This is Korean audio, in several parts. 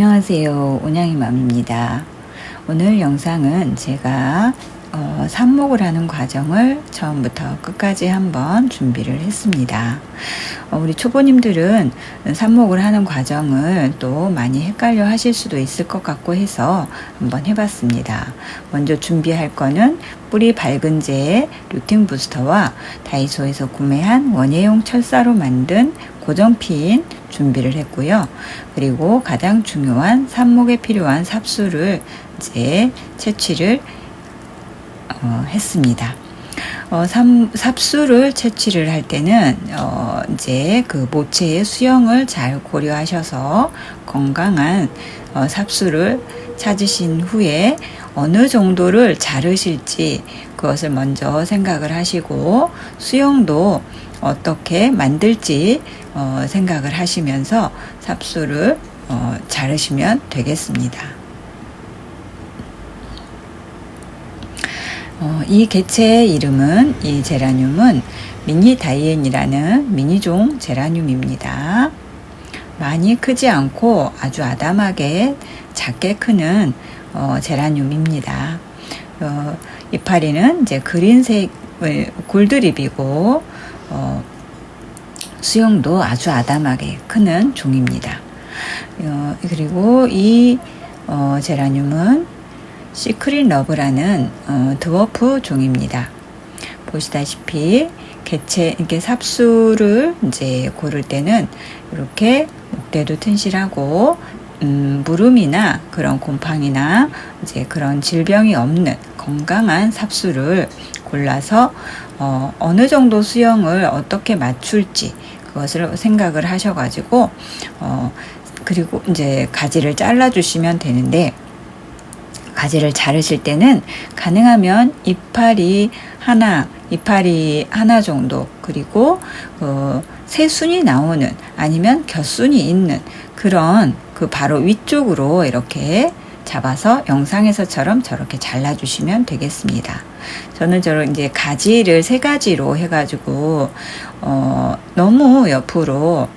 안녕하세요. 온양이맘입니다. 오늘 영상은 제가 삽목을 하는 과정을 처음부터 끝까지 한번 준비를 했습니다. 우리 초보님들은 삽목을 하는 과정을 또 많이 헷갈려 하실 수도 있을 것 같고 해서 한번 해봤습니다. 먼저 준비할 거는 뿌리 밝은제 루팅 부스터와 다이소에서 구매한 원예용 철사로 만든 고정핀 준비를 했고요. 그리고 가장 중요한 삽목에 필요한 삽수를 이제 채취를 했습니다. 삽수를 채취를 할 때는 이제 그 모체의 수영을 잘 고려하셔서 건강한 삽수를 찾으신 후에 어느 정도를 자르실지 그것을 먼저 생각을 하시고 수영도 어떻게 만들지 생각을 하시면서 삽수를 자르시면 되겠습니다. 이 개체의 이름은, 이 제라늄은 미니 다이앤이라는 미니종 제라늄입니다. 많이 크지 않고 아주 아담하게 작게 크는 제라늄입니다. 이파리는 이제 그린색을 골드립이고 수영도 아주 아담하게 크는 종입니다. 그리고 이 제라늄은 시크릿 러브라는 드워프 종입니다. 보시다시피 이렇게 삽수를 이제 고를 때는 이렇게 목대도 튼실하고 무름이나 그런 곰팡이나 이제 그런 질병이 없는 건강한 삽수를 골라서 어느 정도 수영을 어떻게 맞출지 그것을 생각을 하셔가지고 그리고 이제 가지를 잘라 주시면 되는데, 가지를 자르실 때는 가능하면 이파리 하나 정도, 그리고 새순이 나오는 아니면 곁순이 있는 그런 그 바로 위쪽으로 이렇게 잡아서 영상에서처럼 저렇게 잘라주시면 되겠습니다. 저는 이제 가지를 3가지로 해가지고 너무 옆으로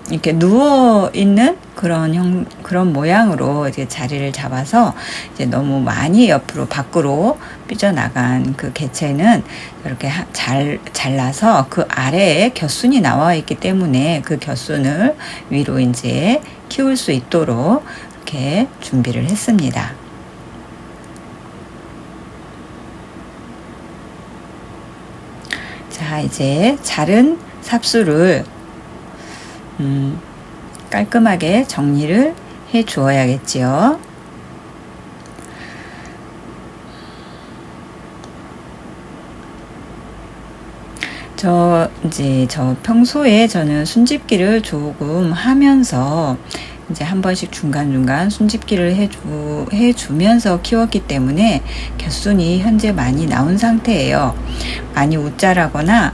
이렇게 누워 있는 그런 모양으로 이제 자리를 잡아서 이제 너무 많이 옆으로 밖으로 삐져나간 그 개체는 이렇게 잘라서 그 아래에 곁순이 나와 있기 때문에 그 곁순을 위로 이제 키울 수 있도록 이렇게 준비를 했습니다. 자, 이제 자른 삽수를 깔끔하게 정리를 해 주어야겠지요. 저 평소에 저는 순집기를 조금 하면서 이제 한 번씩 중간중간 순집기를 해주면서 키웠기 때문에 곁순이 현재 많이 나온 상태예요. 많이 우짜라거나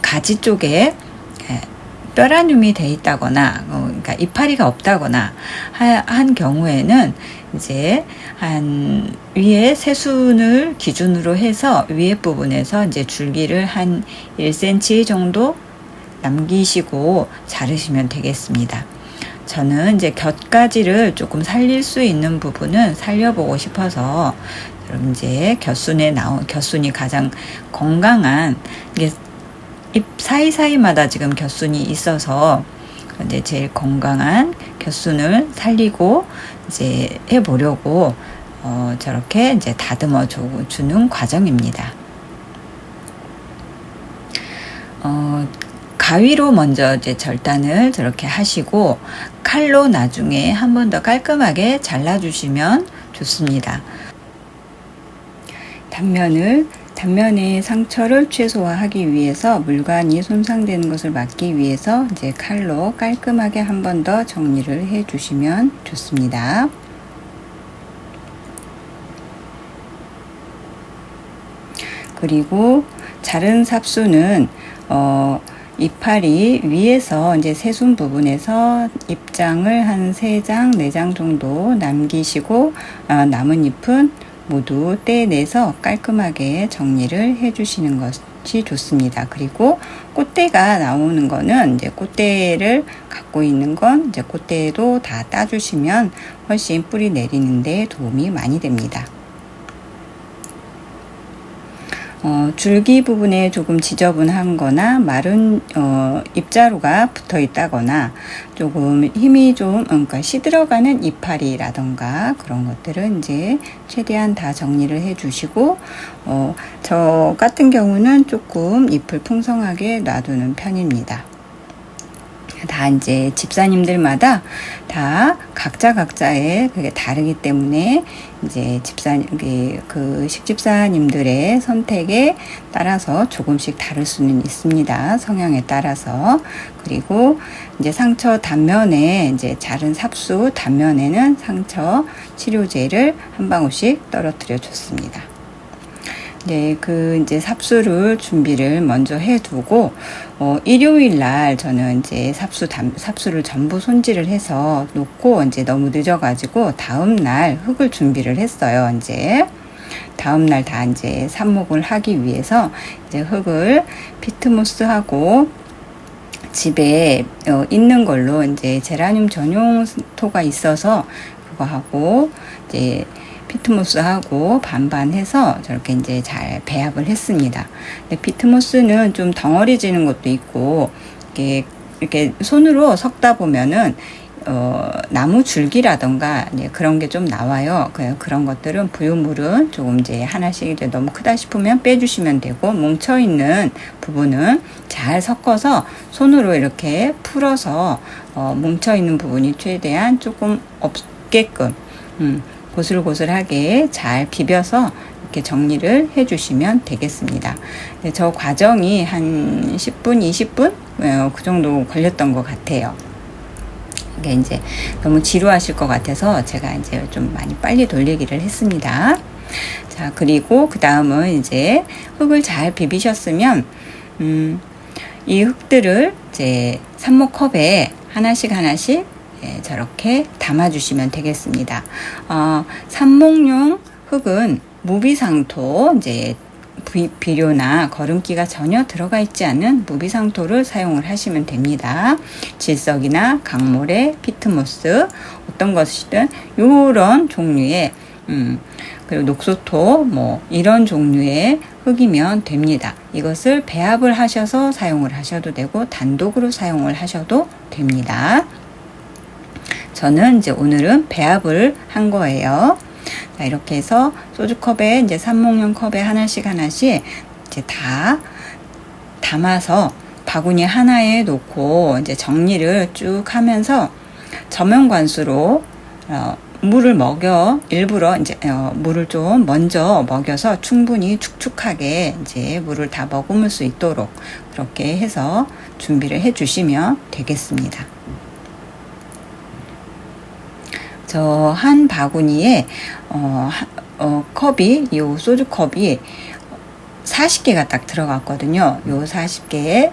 가지 쪽에 뼈라늄이 돼 있다거나 그러니까 이파리가 없다거나 한 경우에는 이제 한 위에 새순을 기준으로 해서 위에 부분에서 이제 줄기를 한 1cm 정도 남기시고 자르시면 되겠습니다. 저는 이제 곁가지를 조금 살릴 수 있는 부분은 살려보고 싶어서 이제 곁순이 가장 건강한 잎 사이사이마다 지금 곁순이 있어서 이제 제일 건강한 곁순을 살리고 이제 해보려고 저렇게 이제 다듬어 주는 과정입니다. 가위로 먼저 이제 절단을 저렇게 하시고 칼로 나중에 한 번 더 깔끔하게 잘라주시면 좋습니다. 단면의 상처를 최소화하기 위해서 물관이 손상되는 것을 막기 위해서 이제 칼로 깔끔하게 한 번 더 정리를 해 주시면 좋습니다. 그리고 자른 삽수는 이파리 위에서 이제 새순 부분에서 잎장을 한 3장, 4장 정도 남기시고 남은 잎은 모두 떼내서 깔끔하게 정리를 해 주시는 것 것이 좋습니다. 그리고 꽃대가 나오는 거는 이제 꽃대를 갖고 있는 건 이제 꽃대도 다 따주시면 훨씬 뿌리 내리는데 도움이 많이 됩니다. 줄기 부분에 조금 지저분한 거나 마른 잎자루가 붙어 있다거나 조금 힘이 좀 그러니까 시들어가는 이파리라던가 그런 것들은 이제 최대한 다 정리를 해 주시고 저 같은 경우는 조금 잎을 풍성하게 놔두는 편입니다. 다 이제 집사님들마다 다 각자의 그게 다르기 때문에 이제 그 식집사님들의 선택에 따라서 조금씩 다를 수는 있습니다. 성향에 따라서. 그리고 이제 상처 단면에 이제 자른 삽수 단면에는 상처 치료제를 한 방울씩 떨어뜨려 줬습니다. 네, 이제 삽수를 준비를 먼저 해두고, 일요일 날 저는 이제 삽수를 전부 손질을 해서 놓고, 이제 너무 늦어가지고, 다음날 흙을 준비를 했어요, 이제. 다음날 다 이제 삽목을 하기 위해서, 이제 흙을 피트모스하고, 집에 있는 걸로 이제 제라늄 전용 토가 있어서, 그거 하고, 이제, 피트모스하고 반반해서 저렇게 이제 잘 배합을 했습니다. 근데 피트모스는 좀 덩어리지는 것도 있고, 이렇게 손으로 섞다 보면은, 나무 줄기라던가, 그런 게 좀 나와요. 그런 것들은 부유물은 조금 이제 하나씩 이제 너무 크다 싶으면 빼주시면 되고, 뭉쳐있는 부분은 잘 섞어서 손으로 이렇게 풀어서, 뭉쳐있는 부분이 최대한 조금 없게끔, 고슬고슬하게 잘 비벼서 이렇게 정리를 해주시면 되겠습니다. 네, 저 과정이 한 10분, 20분? 그 정도 걸렸던 것 같아요. 이게 이제 너무 지루하실 것 같아서 제가 이제 좀 많이 빨리 돌리기를 했습니다. 자, 그리고 그 다음은 이제 흙을 잘 비비셨으면, 이 흙들을 이제 삽목컵에 하나씩 저렇게 담아주시면 되겠습니다. 삽목용 흙은 무비상토, 이제 비료나 거름기가 전혀 들어가 있지 않은 무비상토를 사용을 하시면 됩니다. 질석이나 강모래, 피트모스, 어떤 것이든 요런 종류의 그리고 녹소토 이런 종류의 흙이면 됩니다. 이것을 배합을 하셔서 사용을 하셔도 되고 단독으로 사용을 하셔도 됩니다. 저는 이제 오늘은 배합을 한 거예요. 자, 이렇게 해서 소주컵에 이제 삽목용 컵에 하나씩 이제 다 담아서 바구니 하나에 놓고 이제 정리를 쭉 하면서 저면관수로 물을 일부러 이제 물을 좀 먼저 먹여서 충분히 축축하게 이제 물을 다 머금을 수 있도록 그렇게 해서 준비를 해 주시면 되겠습니다. 저 한 바구니에 요 소주컵이 40개가 딱 들어갔거든요. 요 40개에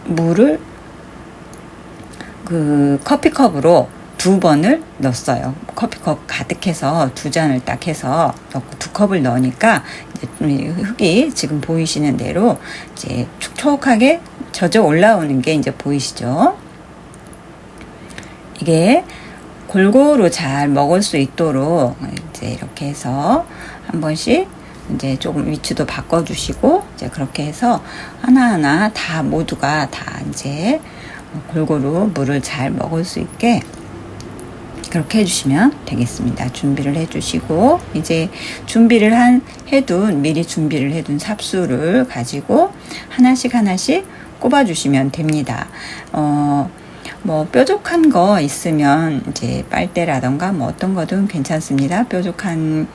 물을 그 커피컵으로 2번을 넣었어요. 커피컵 가득해서 2잔을 딱 해서 넣고 2컵을 넣으니까 이제 흙이 지금 보이시는 대로 이제 촉촉하게 젖어 올라오는 게 이제 보이시죠? 이게 골고루 잘 먹을 수 있도록 이제 이렇게 해서 한 번씩 이제 조금 위치도 바꿔주시고 이제 그렇게 해서 하나하나 다 모두가 다 이제 골고루 물을 잘 먹을 수 있게 그렇게 해주시면 되겠습니다. 준비를 해주시고 이제 미리 준비를 해둔 삽수를 가지고 하나씩 꼽아주시면 됩니다. 뾰족한 거 있으면 이제 빨대라던가 어떤 거든 괜찮습니다. 뾰족한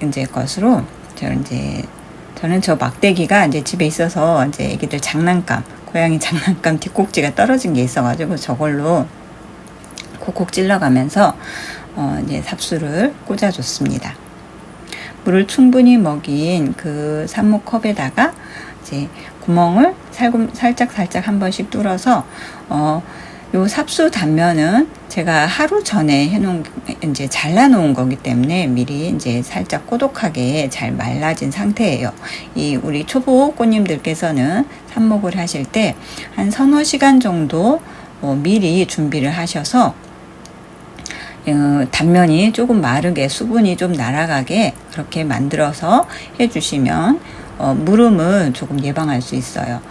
이제 것으로 저는 저 막대기가 이제 집에 있어서 이제 애기들 고양이 장난감 뒷꼭지가 떨어진 게 있어가지고 저걸로 콕콕 찔러가면서 이제 삽수를 꽂아줬습니다. 물을 충분히 먹인 그 삽목컵에다가 이제 구멍을 살짝 한 번씩 뚫어서 요 삽수 단면은 제가 하루 전에 해놓은, 이제 잘라놓은 거기 때문에 미리 이제 살짝 꼬독하게 잘 말라진 상태예요. 이 우리 초보 꽃님들께서는 삽목을 하실 때 한 서너 시간 정도 미리 준비를 하셔서 단면이 조금 마르게 수분이 좀 날아가게 그렇게 만들어서 해주시면 물음을 조금 예방할 수 있어요.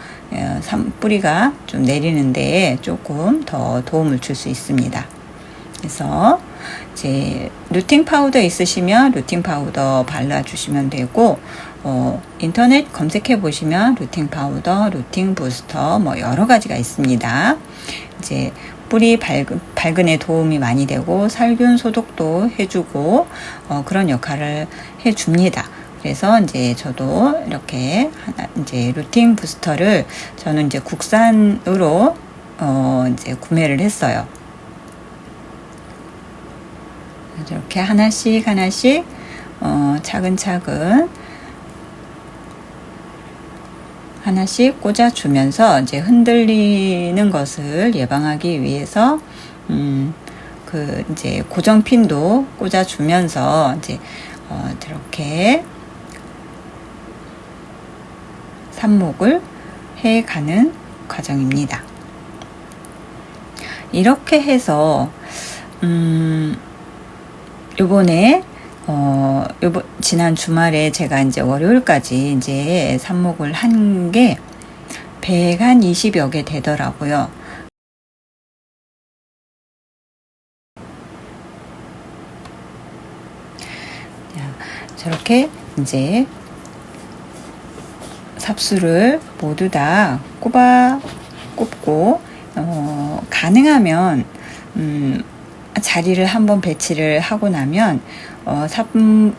뿌리가 좀 내리는 데에 조금 더 도움을 줄 수 있습니다. 그래서 이제 루팅 파우더 있으시면 루팅 파우더 발라주시면 되고, 인터넷 검색해 보시면 루팅 파우더, 루팅 부스터 뭐 여러 가지가 있습니다. 이제 뿌리 발근에 도움이 많이 되고 살균 소독도 해주고 그런 역할을 해줍니다. 그래서 이제 저도 이렇게 이제 루팅 부스터를 저는 이제 국산으로 이제 구매를 했어요. 이렇게 하나씩 차근차근 하나씩 꽂아주면서 이제 흔들리는 것을 예방하기 위해서 그 이제 고정핀도 꽂아주면서 이제 이렇게 삽목을 해가는 과정입니다. 이렇게 해서 요번에 지난 주말에 제가 이제 월요일까지 이제 삽목을 한 게 120여 개 되더라고요. 저렇게 이제 삽수를 모두 다 꼽고 가능하면 자리를 한번 배치를 하고 나면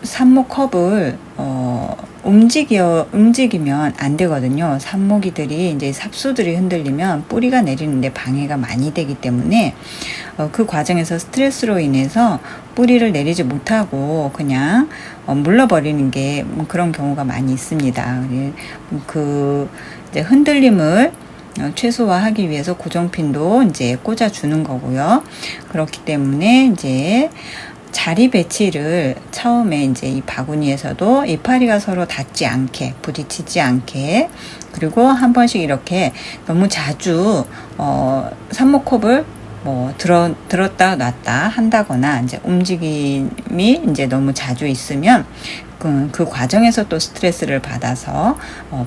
삽목컵을 움직이면 안 되거든요. 삽목이들이 이제 삽수들이 흔들리면 뿌리가 내리는데 방해가 많이 되기 때문에 그 과정에서 스트레스로 인해서 뿌리를 내리지 못하고 그냥 물러버리는 게 그런 경우가 많이 있습니다. 그 이제 흔들림을 최소화하기 위해서 고정핀도 이제 꽂아주는 거고요. 그렇기 때문에 이제 자리 배치를 처음에 이제 이 바구니에서도 이파리가 서로 닿지 않게, 부딪히지 않게, 그리고 한 번씩 이렇게 너무 자주 삽목컵을 뭐 들었다 놨다 한다거나 이제 움직임이 이제 너무 자주 있으면 그 과정에서 또 스트레스를 받아서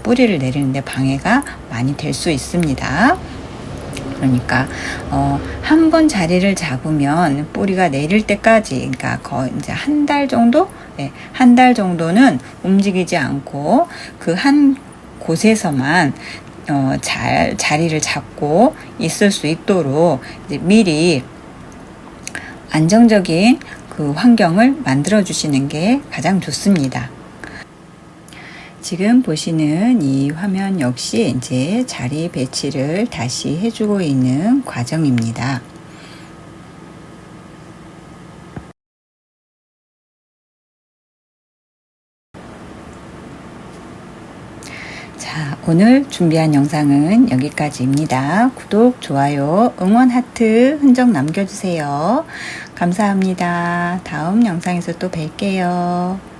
뿌리를 내리는데 방해가 많이 될 수 있습니다. 그러니까 한 번 자리를 잡으면 뿌리가 내릴 때까지, 그러니까 거의 이제 한 달 정도, 한 달 정도는 움직이지 않고 그 한 곳에서만 잘 자리를 잡고 있을 수 있도록 이제 미리 안정적인 그 환경을 만들어 주시는 게 가장 좋습니다. 지금 보시는 이 화면 역시 이제 자리 배치를 다시 해주고 있는 과정입니다. 자, 오늘 준비한 영상은 여기까지입니다. 구독, 좋아요, 응원 하트 흔적 남겨주세요. 감사합니다. 다음 영상에서 또 뵐게요.